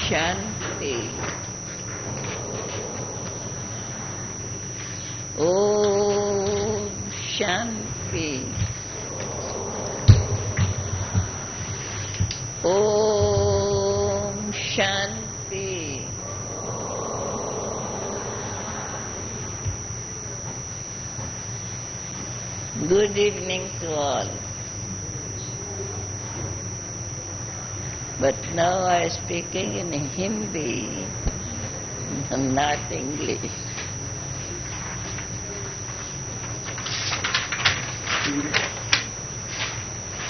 Shanti. Om Shanti. Om Shanti. Good evening to all. But now I am speaking in Hindi, not English.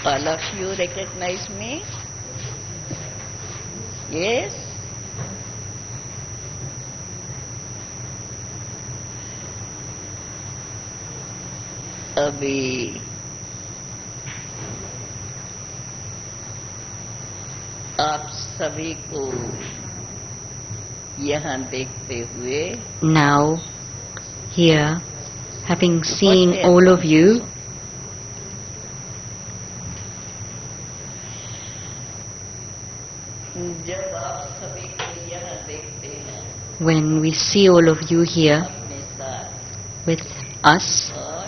All of you recognize me? Yes? अभी आप सभी को यहाँ देखते हुए Now, here, having seen all of you, जब आप सभी को यहाँ देखते हैं when we see all of you here अपने साथ with us और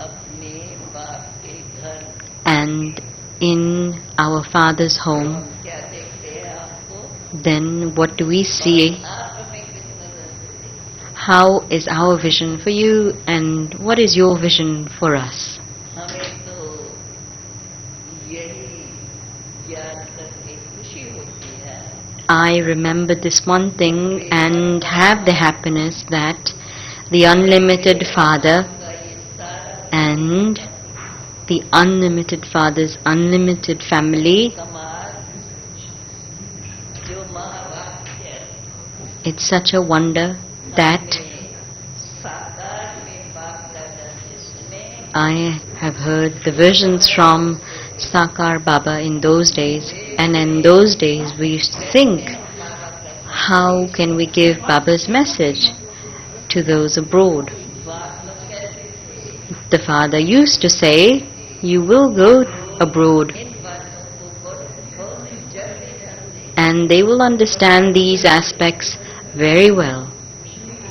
अपने बाप के घर, and in our Father's home, क्या देखते हैं आपको? then what do we see? आप हमें किस नजर से देखते हैं? How is our vision for you and what is your vision for us? हमें तो यही याद करके खुशी होती है I remember this one thing and have the happiness that the unlimited Father का ये सारा and the unlimited Father's unlimited family, कमाल जो महावाक्य it's such a wonder that साकार में बाप दादा से सुने I have heard the visions from Sakar Baba in those days, and in those days we think, how can we give Baba's message to those abroad? बाप लोग कहते थे The Father used to say, you will go abroad इन बातों को बहुत जल्दी जानते and they will understand these aspects very well,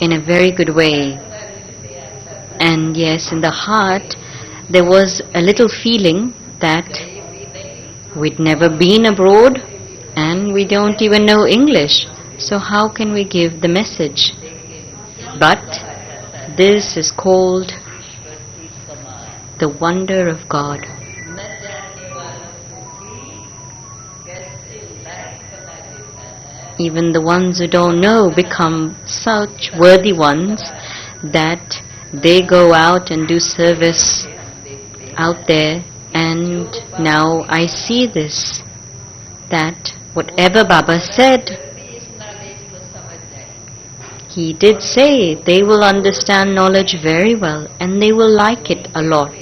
in a very good way. And yes, in the heart there was a little feeling that we'd never been abroad and we don't even know English, so how can we give the message? But this is called ईश्वर की कमाल the wonder of God. न जानने वालों को भी कैसे लायक बना देता है Even the ones who don't know become such worthy ones that they go out and do service out there. And now I see this, that whatever Baba said, इस नॉलेज को समझ जाए he did say they will understand knowledge very well and they will like it a lot.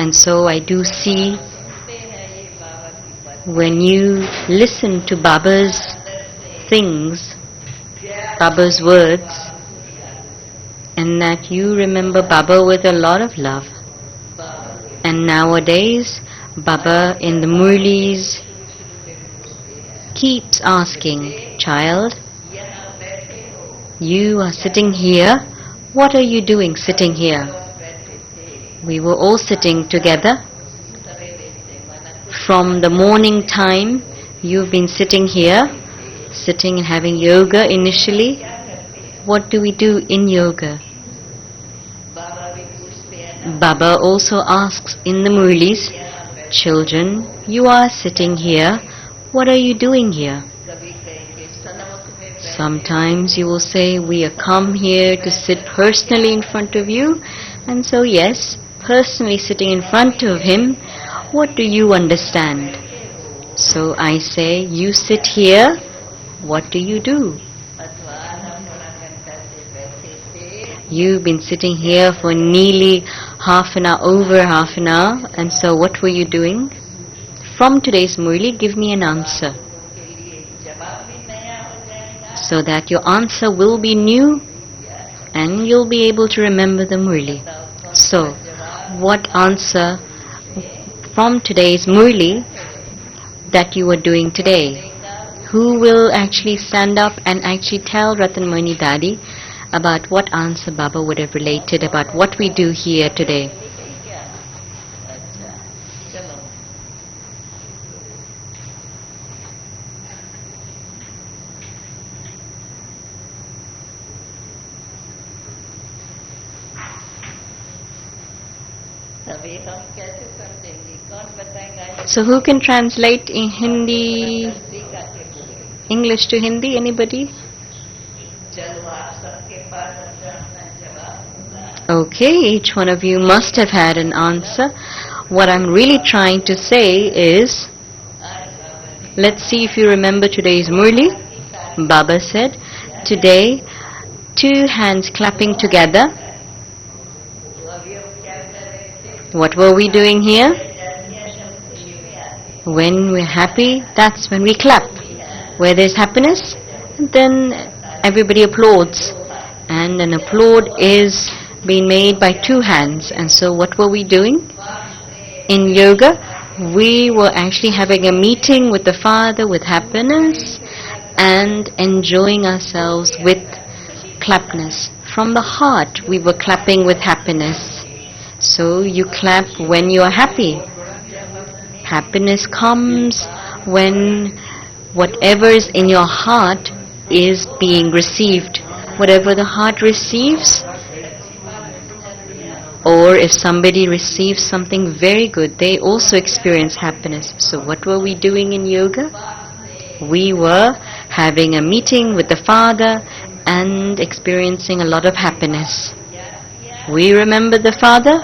And so I do see सुनते हैं ये बाबा की बात when you listen to Baba's things, Baba's words, and that you remember Baba with a lot of love. And nowadays, Baba in the Murlis keeps asking, child, यहाँ बैठे हो you are sitting here, what are you doing sitting here? बैठे थे We were all sitting together. सवेरे से माना From the morning time, you've been sitting here, sitting and having yoga initially. What do we do in yoga? बाबा भी पूछते हैं ना Baba also asks in the Murlis, children, you are sitting here, what are you doing here? कभी कहेंगे सन्मुख में बैठे Sometimes you will say, we are come here to sit personally in front of you. And so yes, personally sitting in front of him, what do you understand? So I say, you sit here, what do you do? अथवा आधा पौना घंटा से बैठे थे You've been sitting here for nearly half an hour, over half an hour, and so what were you doing? From today's Murli, give me an answer, के लिए जवाब भी नया हो जाएगा so that your answer will be new and you'll be able to remember the Murli. So, what answer from today's Murli that you are doing today? Who will actually stand up and actually tell Ratan Mohini Dadi about what answer Baba would have related about what we do here today? अच्छा चलो अभी हम कैसे समझेंगे कौन बताएगा So who can translate in Hindi, नजदीक आके बोले English to Hindi? Anybody? चलो आप सबके पास अपना अपना जवाब होगा Okay, each one of you must have had an answer. What I'm really trying to say is, आज बाबा ने let's see if you remember today's Murli. Baba said, today, two hands clapping together. तो अभी हम क्या कर रहे थे What were we doing here? जानिए जब खुशी में आते When we're happy, that's when we clap. Where there's happiness, then everybody applauds. And an applaud is being made by two hands. And so what were we doing? In yoga, we were actually having a meeting with the Father with happiness and enjoying ourselves with clapness. From the heart, we were clapping with happiness. So you clap when you are happy. Happiness comes when whatever is in your heart is being received. Whatever the heart receives, or if somebody receives something very good, they also experience happiness. So what were we doing in yoga? We were having a meeting with the Father and experiencing a lot of happiness. We remember the Father,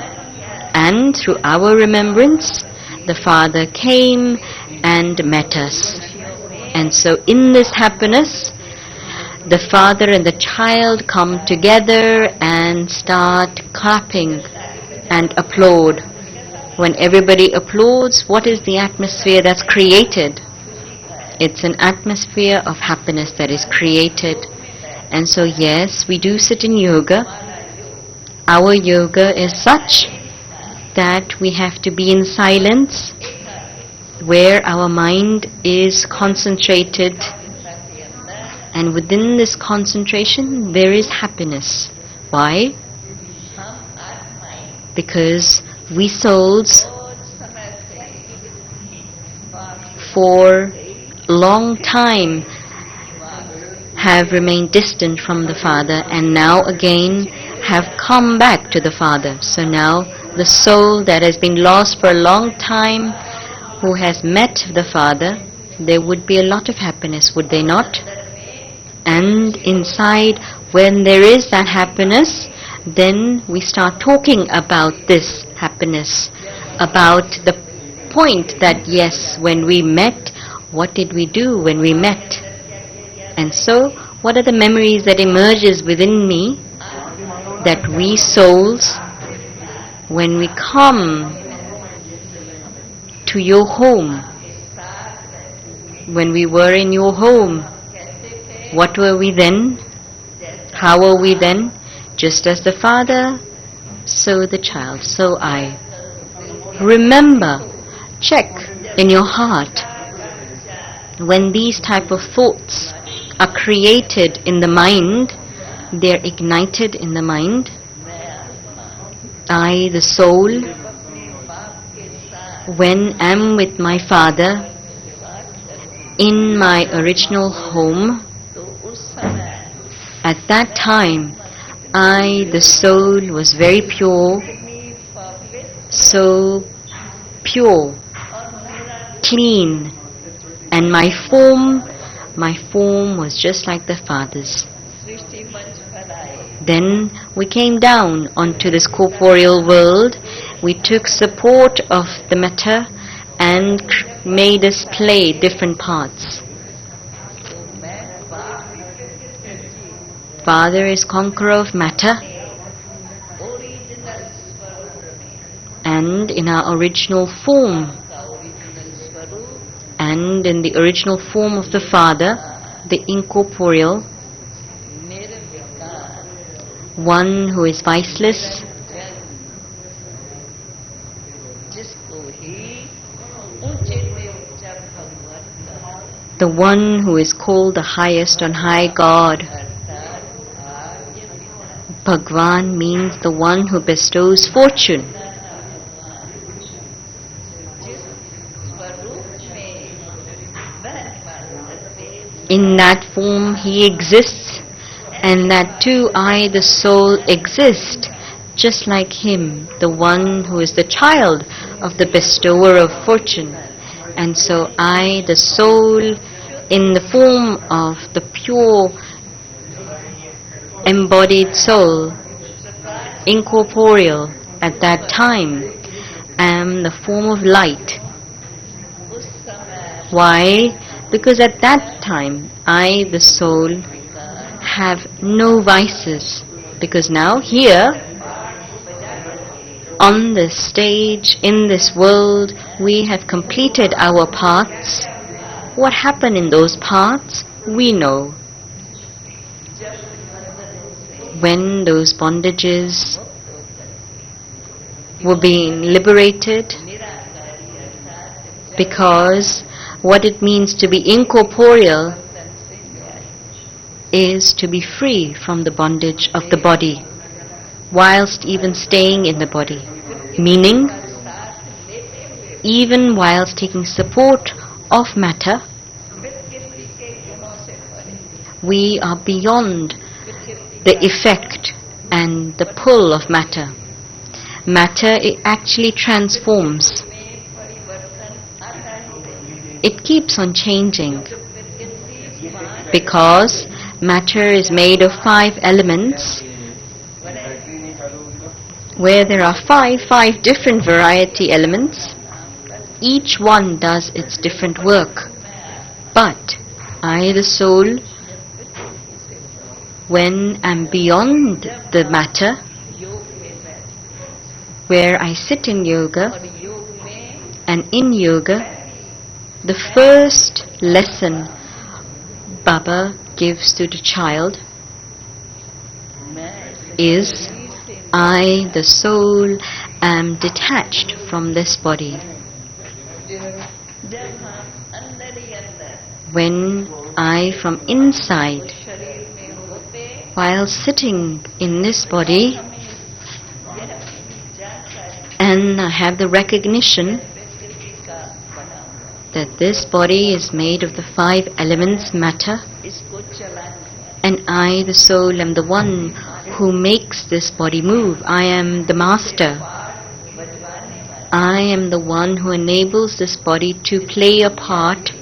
and through our remembrance, the Father came and met us. And so in this happiness, the father and the child come together and start clapping and applaud. When everybody applauds, what is the atmosphere that's created? It's an atmosphere of happiness that is created. And so yes, we do sit in yoga. Our yoga is such that we have to be in silence, where our mind is concentrated, and within this concentration there is happiness. Why? Because we souls for long time have remained distant from the Father and now again have come back to the Father. So now the soul that has been lost for a long time, who has met the Father, there would be a lot of happiness, would they not? And inside, when there is that happiness, then we start talking about this happiness, about the point that yes, when we met, what did we do when we met? And so, what are the memories that emerges within me that we souls, when we come to your home, when we were in your home, what were we then? How were we then? Just as the Father, so the child, so I. Remember, check in your heart, when these type of thoughts are created in the mind, they are ignited in the mind. I, the soul, when am with my Father in my original home, at that time, I, the soul, was very pure, so pure, clean, and my form was just like the Father's. Then we came down onto this corporeal world. We took support of the matter and made us play different parts. Father is conqueror of matter, and in our original form, and in the original form of the Father, the incorporeal, one who is viceless, the one who is called the highest on high God. Bhagwan means the one who bestows fortune. In that form he exists, and that too I, the soul, exist, just like him, the one who is the child of the bestower of fortune. And so I, the soul, in the form of the pure embodied soul, incorporeal at that time, am the form of light. Why? Because at that time, I, the soul, have no vices. Because now, here, on this stage, in this world, we have completed our paths. What happened in those paths, we know. When those bondages were being liberated, because what it means to be incorporeal is to be free from the bondage of the body, whilst even staying in the body. Meaning, even whilst taking support of matter, we are beyond the effect and the pull of matter. Matter, it actually transforms. It keeps on changing because matter is made of 5 elements, where there are five different variety elements. Each one does its different work. But I, the soul, when I'm beyond the matter, where I sit in yoga, and in yoga, the first lesson Baba gives to the child is, I, the soul, am detached from this body. When I, from inside, while sitting in this body, and I have the recognition that this body is made of the 5 elements matter, and I, the soul, am the one who makes this body move. I am the master. I am the one who enables this body to play a part.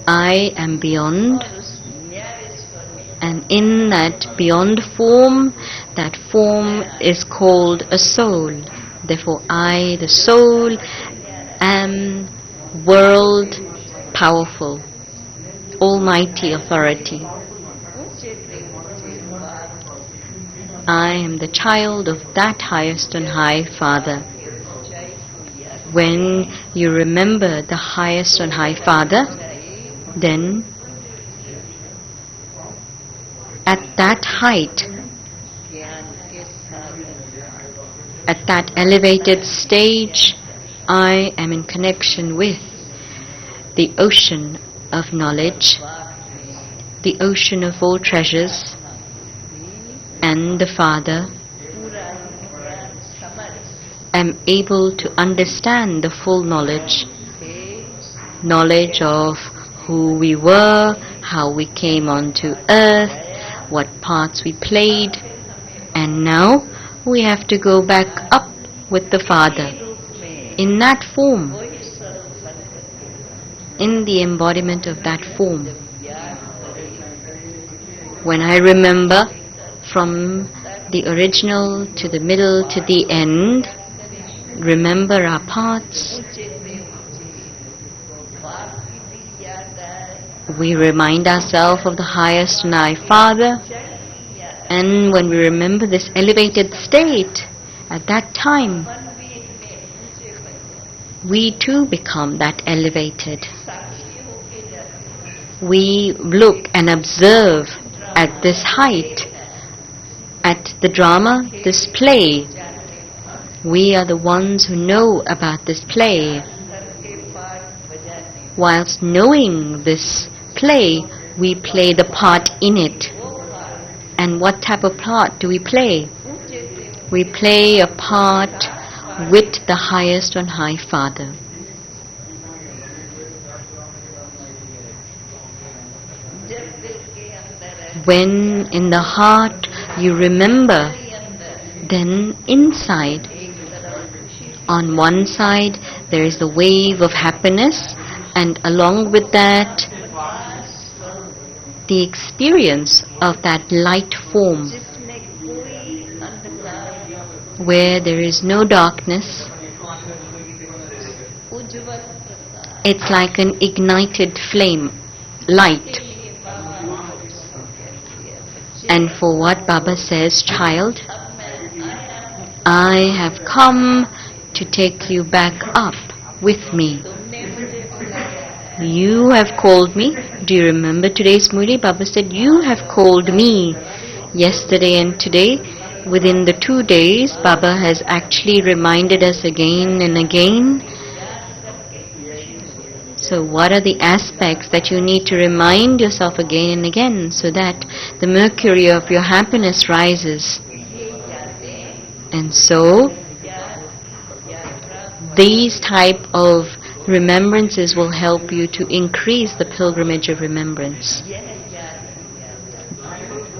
I am beyond, and in that beyond form, that form is called a soul. Therefore, I, the soul, am world powerful, almighty authority. I am the child of that highest and high Father. When you remember the highest and high Father, then at that height, at that elevated stage, I am in connection with the ocean of knowledge, the ocean of all treasures, and the Father. Am able to understand the full knowledge of who we were, how we came onto earth, what parts we played, and now we have to go back up with the Father in that form, in the embodiment of that form. When I remember from the original to the middle to the end, remember our parts, we remind ourselves of the highest and high Father, and when we remember this elevated state, at that time, we too become that elevated. We look and observe at this height, at the drama, this play. We are the ones who know about this play. whilst knowing this play, we play the part in it. And what type of part do we play? We play a part with the highest on high Father. When in the heart you remember, then inside, on one side there is the wave of happiness, and along with that the experience of that light form where there is no darkness. It's like an ignited flame, light. And for what Baba says, child, I have come to take you back up with me. You have called me. Do you remember today's Murli? Baba said, you have called me yesterday and today. Within the 2 days, Baba has actually reminded us again and again. So what are the aspects that you need to remind yourself again and again so that the mercury of your happiness rises? And so these type of remembrances will help you to increase the pilgrimage of remembrance.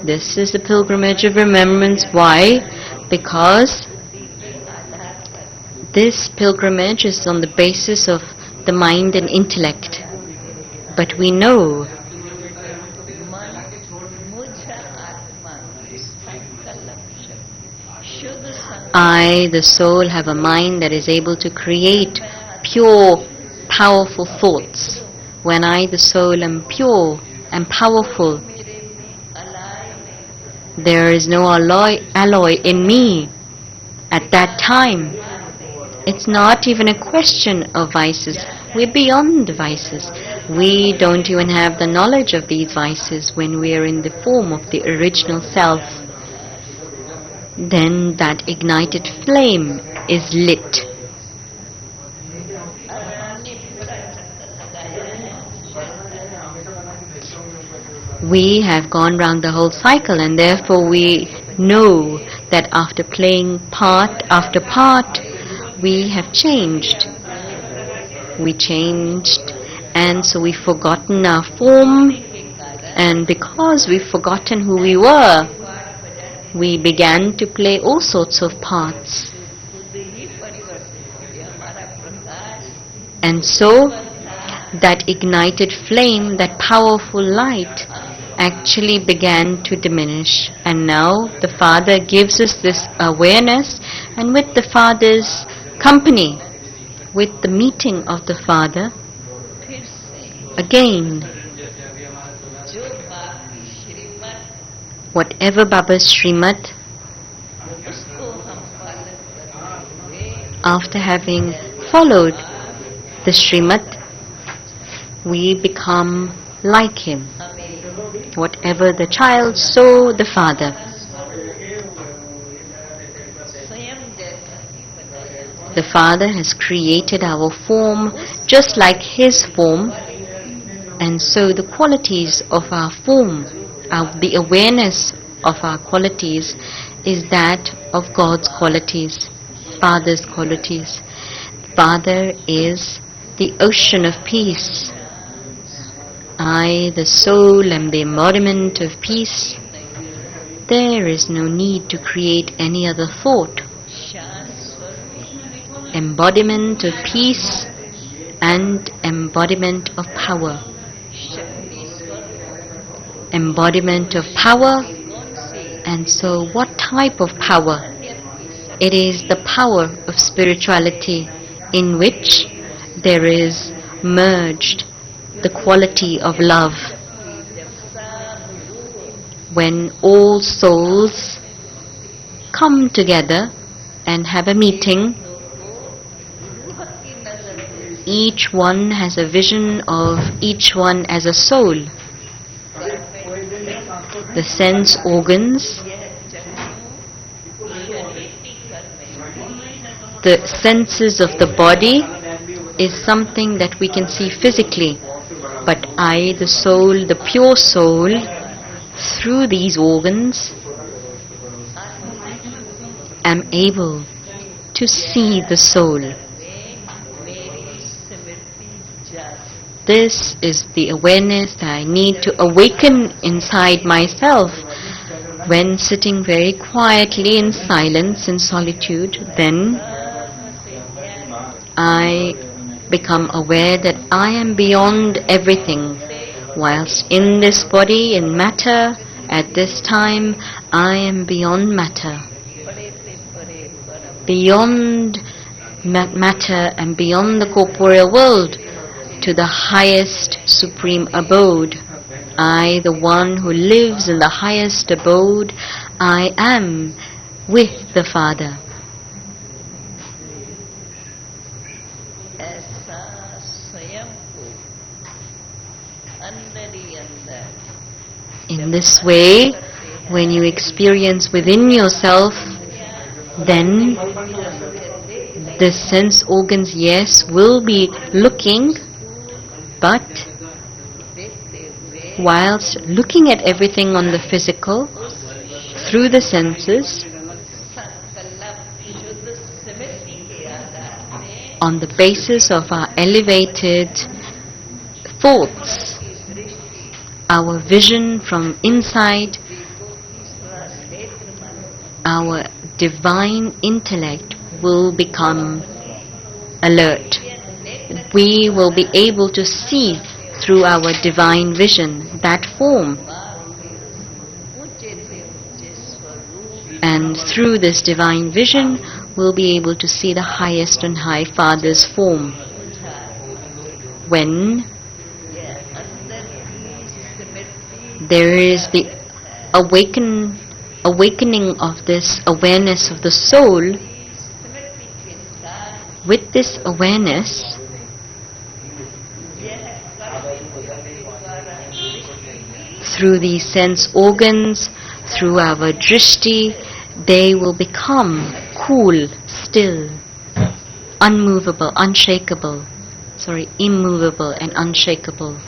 This is the pilgrimage of remembrance. Why? Because this pilgrimage is on the basis of the mind and intellect. But we know I, the soul, have a mind that is able to create pure, powerful thoughts. When I, the soul, am pure and powerful, there is no alloy in me at that time. It's not even a question of vices. We're beyond the vices. We don't even have the knowledge of these vices when we are in the form of the original self. Then that ignited flame is lit. We have gone round the whole cycle, and therefore we know that after playing part after part, we have changed. We changed, and so we've forgotten our form, and because we've forgotten who we were, we began to play all sorts of parts. And so that ignited flame, that powerful light, actually began to diminish. And now the Father gives us this awareness, and with the Father's company, with the meeting of the Father, again, whatever Baba's Srimad, after having followed the Srimad, we become like him. Whatever the child, so the Father. The Father has created our form just like his form, and so the qualities of our form, the awareness of our qualities, is that of God's qualities, Father's qualities. Father is the ocean of peace. I, the soul, am the embodiment of peace. There is no need to create any other thought. Embodiment of peace and embodiment of power. Embodiment of power. And so what type of power? It is the power of spirituality, in which there is merged the quality of love. When all souls come together and have a meeting, each one has a vision of each one as a soul. The sense organs, the senses of the body is something that we can see physically. But I, the soul, the pure soul, through these organs, am able to see the soul. This is the awareness that I need to awaken inside myself. When sitting very quietly in silence, in solitude, then I become aware that I am beyond everything. Whilst in this body, in matter, at this time, I am beyond matter. Beyond matter and beyond the corporeal world, to the highest supreme abode. I, the one who lives in the highest abode, I am with the Father. In this way, when you experience within yourself, then the sense organs, yes, will be looking, but whilst looking at everything on the physical, through the senses, on the basis of our elevated thoughts, our vision from inside, our divine intellect will become alert. We will be able to see through our divine vision that form. And through this divine vision, we'll be able to see the highest and high Father's form. When there is the awakening of this awareness of the soul, with this awareness, through these sense organs, through our drishti, they will become cool, still, unmovable, unshakable. Immovable and unshakable.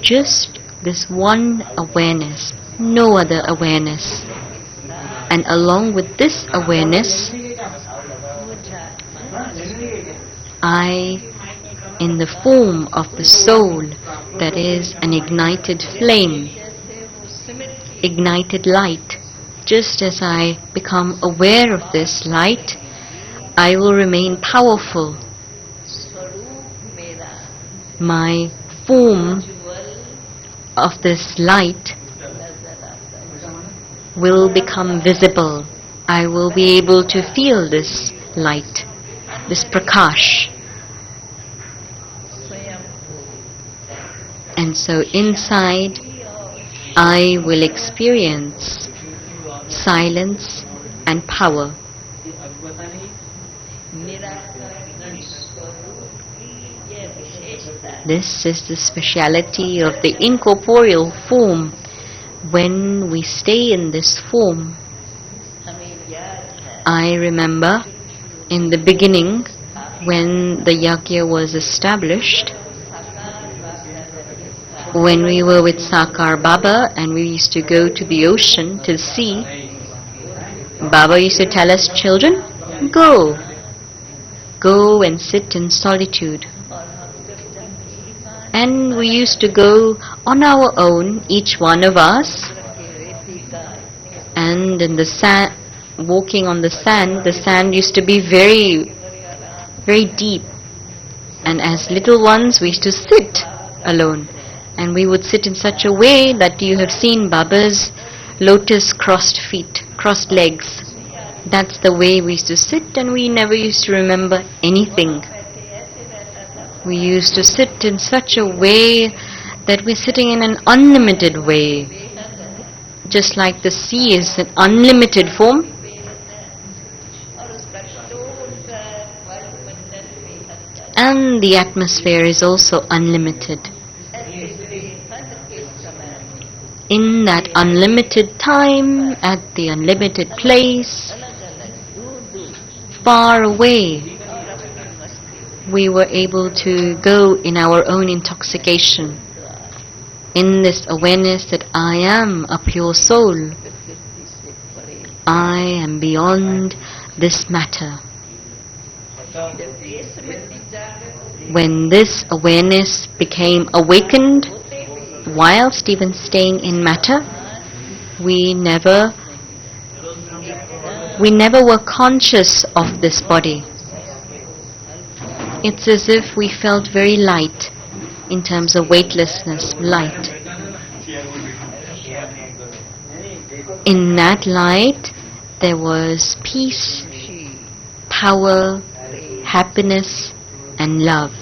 Just this one awareness, no other awareness. And along with this awareness, I, in the form of the soul, that is an ignited flame, ignited light, just as I become aware of this light, I will remain powerful. My form of this light will become visible. I will be able to feel this light, this prakash. And so inside, I will experience silence and power. This is the speciality of the incorporeal form. When we stay in this form, I remember in the beginning when the yajna was established, when we were with Sakar Baba and we used to go to the ocean, to the sea, Baba used to tell us, children, go and sit in solitude. And we used to go on our own, each one of us, and in the sand, walking on the sand used to be very, very deep. And as little ones, we used to sit alone. And we would sit in such a way that you have seen Baba's lotus crossed feet, crossed legs. That's the way we used to sit, and we never used to remember anything. We used to sit in such a way that we're sitting in an unlimited way. Just like the sea is an unlimited form, and the atmosphere is also unlimited. In that unlimited time, at the unlimited place, far away. We were able to go in our own intoxication, in this awareness that I am a pure soul. I am beyond this matter. When this awareness became awakened, whilst even staying in matter, we never were conscious of this body. It's as if we felt very light in terms of weightlessness, light. In that light, there was peace, power, happiness, and love.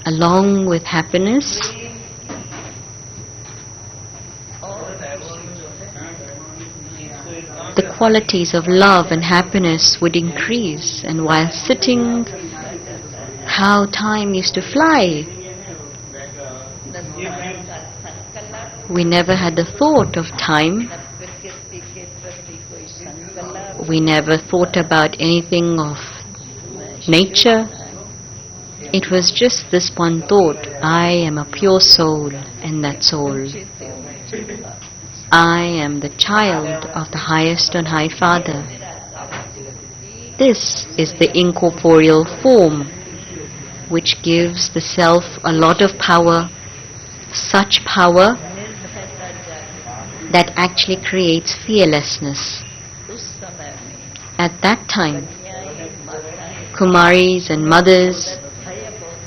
Along with happiness, the qualities of love and happiness would increase, and while sitting, how time used to fly. We never had the thought of time. We never thought about anything of nature. It was just this one thought, I am a pure soul, and that's all. I am the child of the highest on high Father. This is the incorporeal form, which gives the self a lot of power, such power that actually creates fearlessness. At that time, Kumaris and mothers,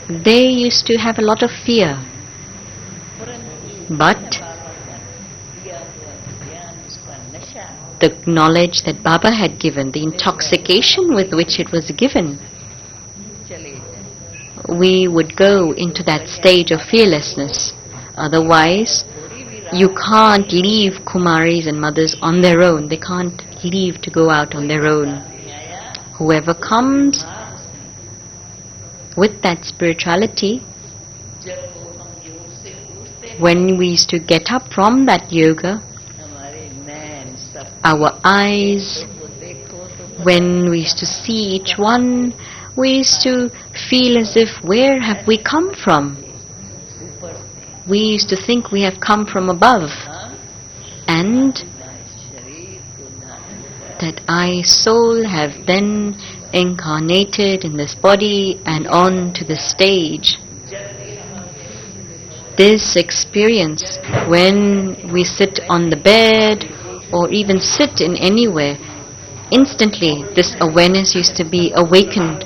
they used to have a lot of fear. But the knowledge that Baba had given, the intoxication with which it was given, we would go into that stage of fearlessness. Otherwise, you can't leave Kumaris and mothers on their own. They can't leave to go out on their own. Whoever comes with that spirituality, when we used to get up from that yoga, our eyes, when we used to see each one, we used to feel as if, where have we come from? We used to think we have come from above, and that I, soul, have then incarnated in this body and on to the stage. This experience, when we sit on the bed or even sit in anywhere, instantly this awareness used to be awakened.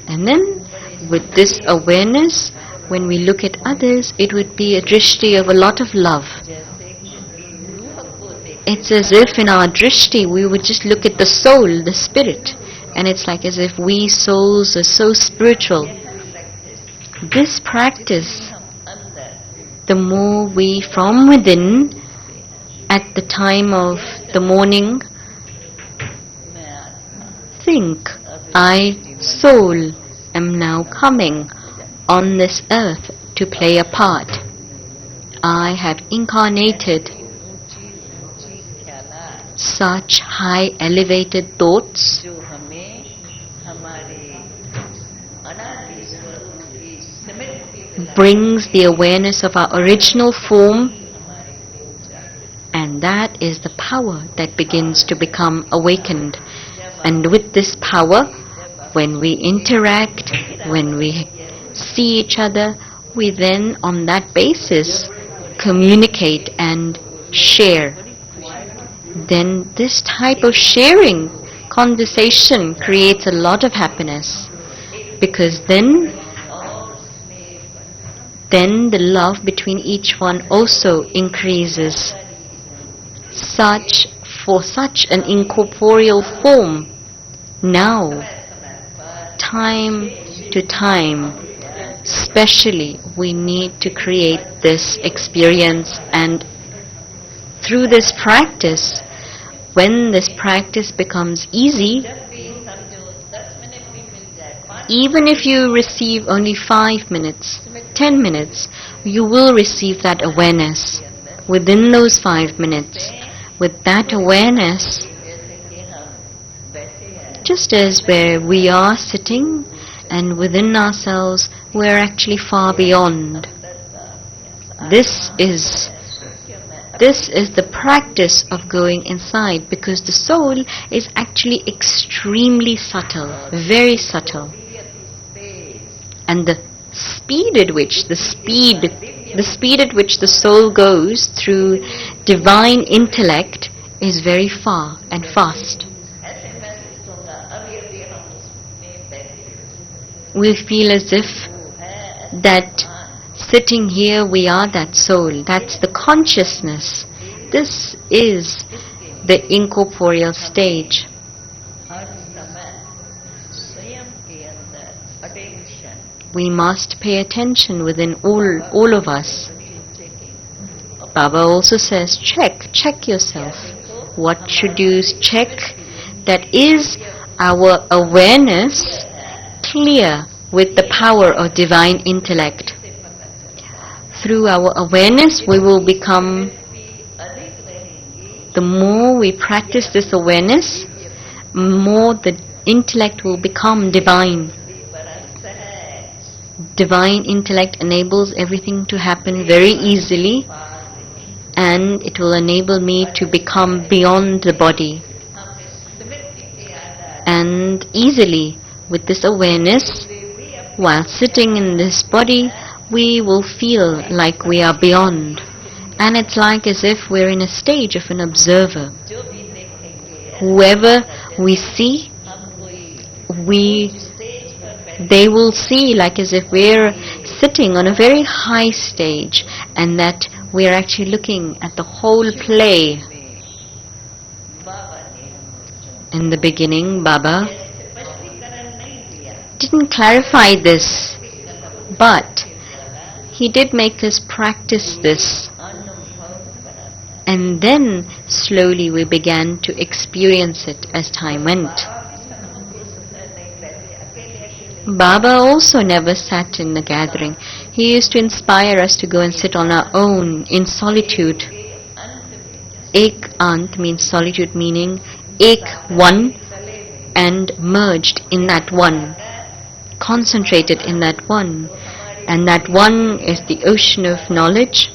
And then with this awareness, when we look at others, it would be a drishti of a lot of love. It's as if in our drishti we would just look at the soul, the spirit, and it's like as if we souls are so spiritual. This practice, the more we from within, at the time of the morning, think, I, soul, am now coming on this earth to play a part. I have incarnated such high elevated thoughts brings the awareness of our original form, and that is the power that begins to become awakened. And with this power, when we interact, when we see each other, we then on that basis communicate and share. Then this type of sharing conversation creates a lot of happiness, because then the love between each one also increases. For such an incorporeal form, now, time to time, especially, we need to create this experience, and through this practice, when this practice becomes easy, even if you receive only 5 minutes, 10 minutes, you will receive that awareness. within those 5 minutes, with that awareness, जैसे कि हम बैठे हैं, just as where we are sitting and within ourselves, we are actually far beyond. This is the practice of going inside, because the soul is actually extremely subtle, very subtle. And the speed at which the soul goes through divine intellect is very far and fast. ऐसे महसूस होगा अभी हम उसमें बैठे We feel as if हैं, that sitting here we are that soul, that's the consciousness. This is the incorporeal stage. हर समय स्वयं के अंदर attention, We must pay attention within all of us. Baba also says, check yourself. What should you check? That is our awareness clear with the power of divine intellect. Through our awareness we will become, the more we practice this awareness, more the intellect will become divine. Divine intellect enables everything to happen very easily, and it will enable me to become beyond the body. And easily, with this awareness, while sitting in this body, we will feel like we are beyond. And it's like as if we're in a stage of an observer. जो भी देखेंगे Whoever we see, हम कोई stage पर बैठे they will see like as if we're sitting on a very high stage, and that we're actually looking at the whole play. बाबा ने हमको In the beginning, Baba स्पष्टीकरण नहीं दिया, didn't clarify this, but he did make us practice this. अनुभव कराता, And then slowly we began to experience it as time went. Baba also never sat in a gathering. He used to inspire us to go and sit on our own in solitude. Ek ant means solitude, meaning ek, one, and merged in that one, concentrated in that one. And that one is the ocean of knowledge.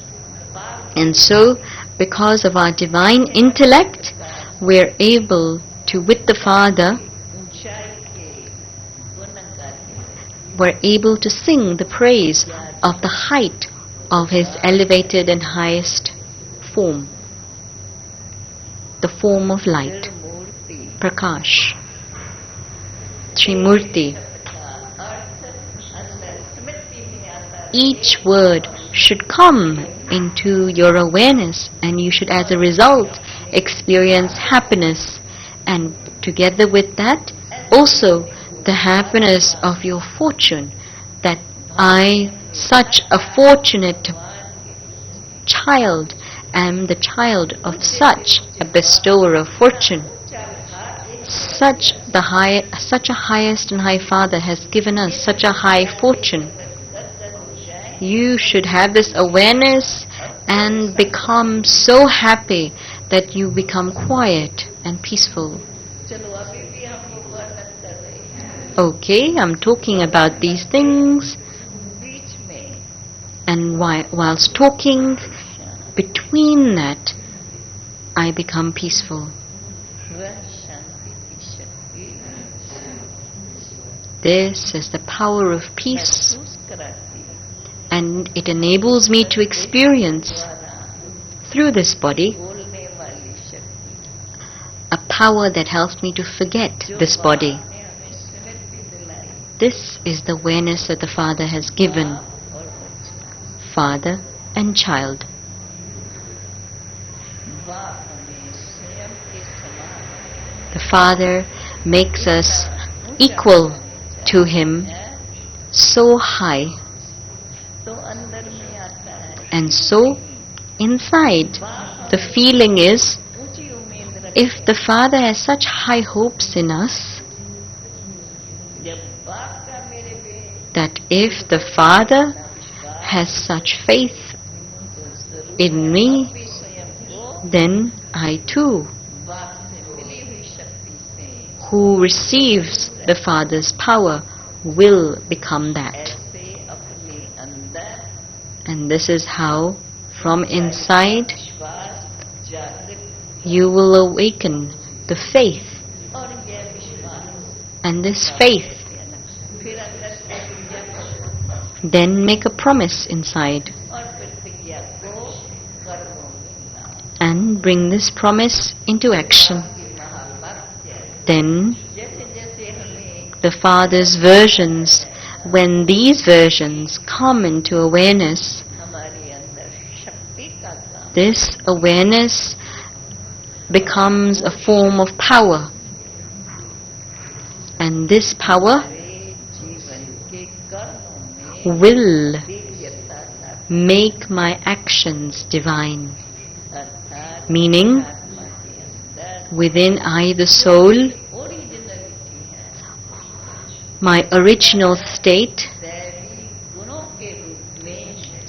And so, because of our divine intellect, we are able to, with the Father, ऊंचाई के गुण गाते, we're able to sing the praise of the height of His elevated and highest form, the form of light, Murthy Prakash, Trimurti. का अर्थ अंदर स्मृति में आता है, Each word should come into your awareness, and you should as a result experience happiness, and together with that also the happiness of your fortune, that I, such a fortunate child, am the child of such a bestower of fortune. Such a highest and high Father has given us such a high fortune. You should have this awareness and become so happy that you become quiet and peaceful. चलो अभी भी हम वो वर्णन कर रहे हैं, Okay, I'm talking about these things, बीच में and whilst talking, between that, I become peaceful. वह शांति की शक्ति This is the power of peace, महसूस कराती है, and it enables me to experience द्वारा through this body बोलने वाली शक्ति, a power that helps me to forget this body. ने हमें स्मृति दिलाई, This is the awareness that the Father has given, और बच्चा Father and child. बाप हमें स्वयं के समान The Father makes us equal to Him, so high, तो अंदर में आता है, and so inside the feeling is, ऊंची उम्मीद रख, if the Father has such high hopes in us, जब बाप का मेरे पे that if the Father has such faith तो जरूर in me, भी then I too, बाप से मिली हुई शक्ति से who receives the Father's power, will become that. ऐसे अपने अंदर And this is how, from inside, विश्वास जागृत you will awaken the faith. और यह विश्वास And this faith, फिर अंदर से प्रतिज्ञा करो then make a promise inside और प्रतिज्ञा को कर्मों में लाओ। and bring this promise into action. कि महावाक्य Then जैसे जैसे हमें the Father's versions, when these versions come into awareness, हमारे अंदर शक्ति का काम this awareness becomes a form of power. And this power हमारे जीवन के कर्मों में will दिव्यता लाता make my actions divine. अर्थात Meaning, आत्मा के अंदर within I, the soul, originality है my original state, दैवी गुणों के रूप में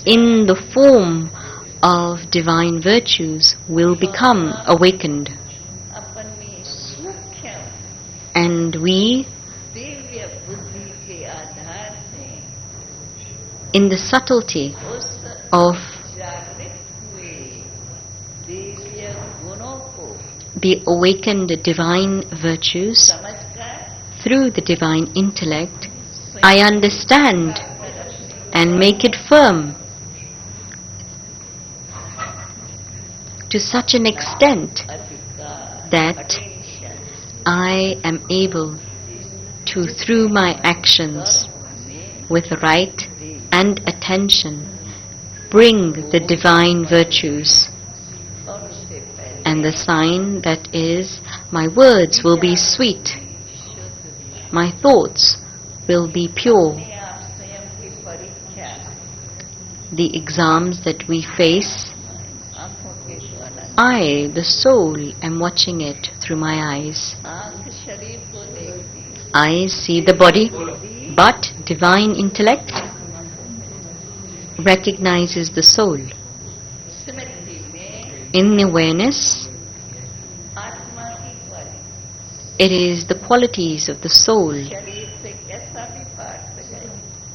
in the form of divine virtues, will become awakened. अपनी सूक्ष्म And we, दिव्य बुद्धि के आधार से in the subtlety उस of जागृत हुए दिव्य गुणों को the awakened divine virtues, समझकर through the divine intellect, I understand and make it firm to such an extent अधिकार that attention I am able to, through my actions, में with right and attention, bring the divine virtues. और उससे पहले And the sign that is, my words will be sweet, शुद्ध my thoughts will be pure. अपने आप स्वयं की परीक्षा The exams that we face, आंखों के द्वारा I, the soul, am watching it through my eyes. आंख शरीर को देखती Eyes see the body, but divine intellect recognizes the soul. स्मृति में In awareness, आत्मा की quality it is the qualities of the soul. शरीर से कैसा भी पाठ बजाए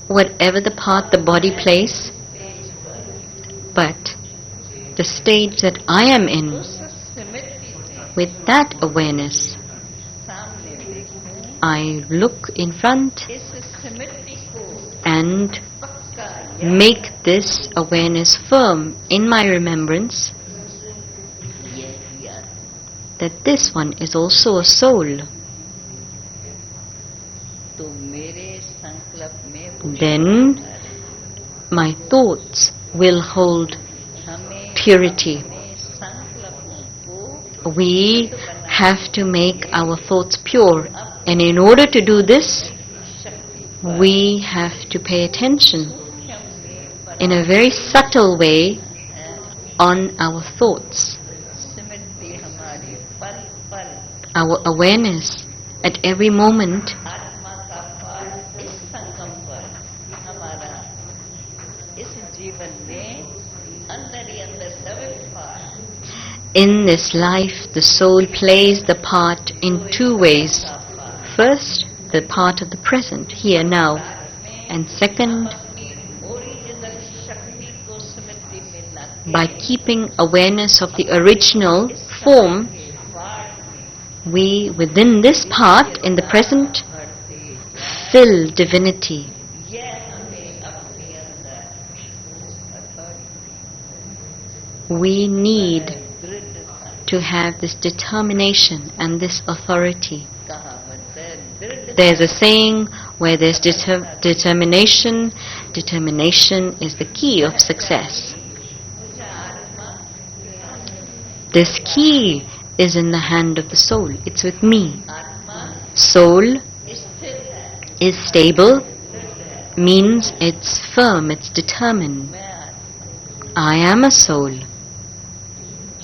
Whatever the part the body plays, तेज पर but the stage that I am in, उस स्मृति से with that awareness, सामने देखूं I look in front इस स्मृति को and पक्का make this awareness firm in my remembrance यह किया that this one is also a soul. तो मेरे संकल्प में Then my thoughts will hold हमें purity. अपने संकल्पों को We have to make our thoughts pure, and in order to do this, शक्ति we have to pay attention में in a very subtle way on our thoughts, स्मृति हमारी पल पल our awareness at every moment. आत्मा का पाठ इस संगम पर हमारा इस जीवन में अंदर ही अंदर सवित पाठ In this life, the soul plays the part in two ways. First, the part of the present, here, now. And second, अपनी ओरिजिनल शक्ति को स्मृति में लाते by keeping awareness of the original form, पाठ we, within this part, in the present, भरते fill divinity. यह हमें अपने अंदर We need दृढ़ता to have this determination and this authority. कहावत है दृढ़ There's a saying where there's determination, determination is the key of success. This key is in the hand of the soul. It's with me. आत्मा Soul स्थिर है is stable, means it's firm, it's determined. मैं आत्मा I am a soul,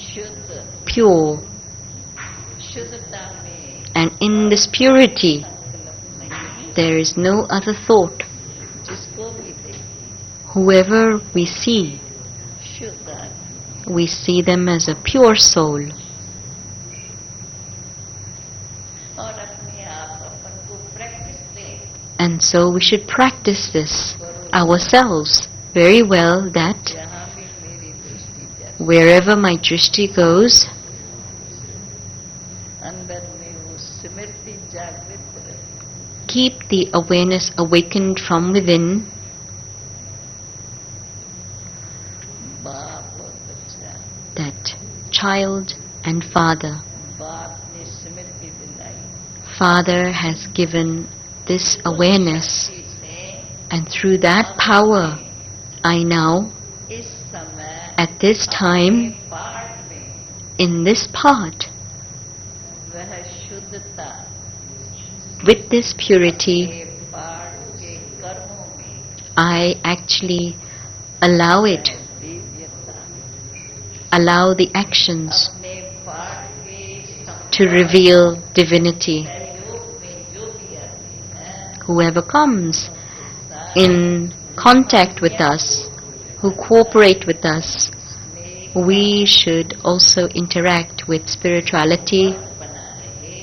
शुद्ध pure, शुद्धता में and in this purity संकल्प नहीं there is no other thought. जिसको भी देखें Whoever we see, शुद्ध आत्मा we see them as a pure soul. और अपने आप अपन को प्रैक्टिस दें And so we should practice this ourselves very well, that जहाँ भी मेरी दृष्टि जाए wherever my drishti goes, अंदर में वो स्मृति जागृत रहे keep the awareness awakened from within, बाप और बच्चा that child and father. बाप ने स्मृति दिलाई Father has given this awareness, शक्ति से and through that power, I now, इस समय at this time, अपने पाठ में in this part, वह शुद्धता with this purity, अपने पाठ के कर्मों में I actually allow it, दिव्यता allow the actions अपने पाठ के to reveal divinity. सहयोग में जो भी आते हैं Whoever comes in contact with us, who cooperate with us, we should also interact with spirituality. बना रहे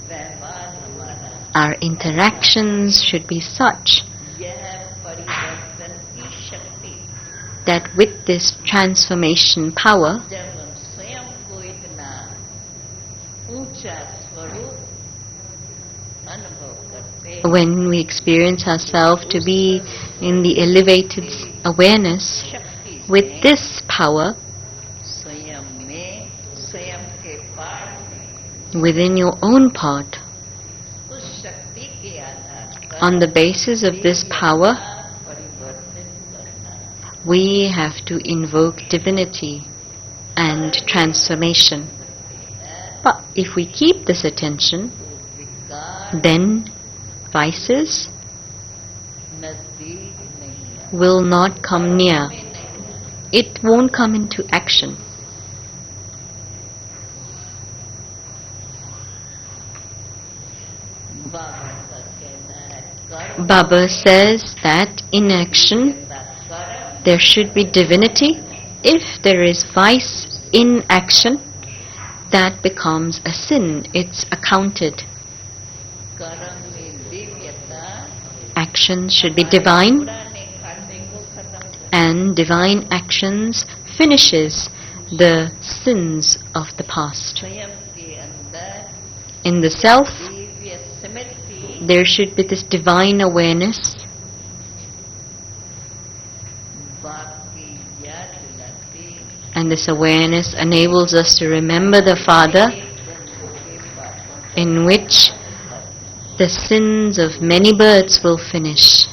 व्यवहार हमारा Our interactions should be such यह परिवर्तन की शक्ति that with this transformation power, जब हम स्वयं को इतना ऊंचा स्वरूप अनुभव करते when we experience ourselves to be in the elevated awareness, शक्ति with से this power, स्वयं में स्वयं के पाठ में within your own part, उस शक्ति के आधार पर on the basis of this power, परिवर्तित करना we have to invoke divinity and transformation. But if we keep this attention, विकार then vices नजदीक नहीं आता will not come near. में नहीं It won't come into action. बाबा का कहना है कर्म Baba says that in action कर्म there should be divinity. If there is vice in action, that becomes a sin. It's accounted. कर्म में दिव्यता Actions should be divine, पुराने खाते को खत्म कर and divine actions finishes the sins of the past. स्वयं के अंदर In the self, Divya Smriti there should be this divine awareness, बाप की याद दिलाती and this awareness enables us to remember the Father, जन्मों के पापों in which the sins of many births will finish.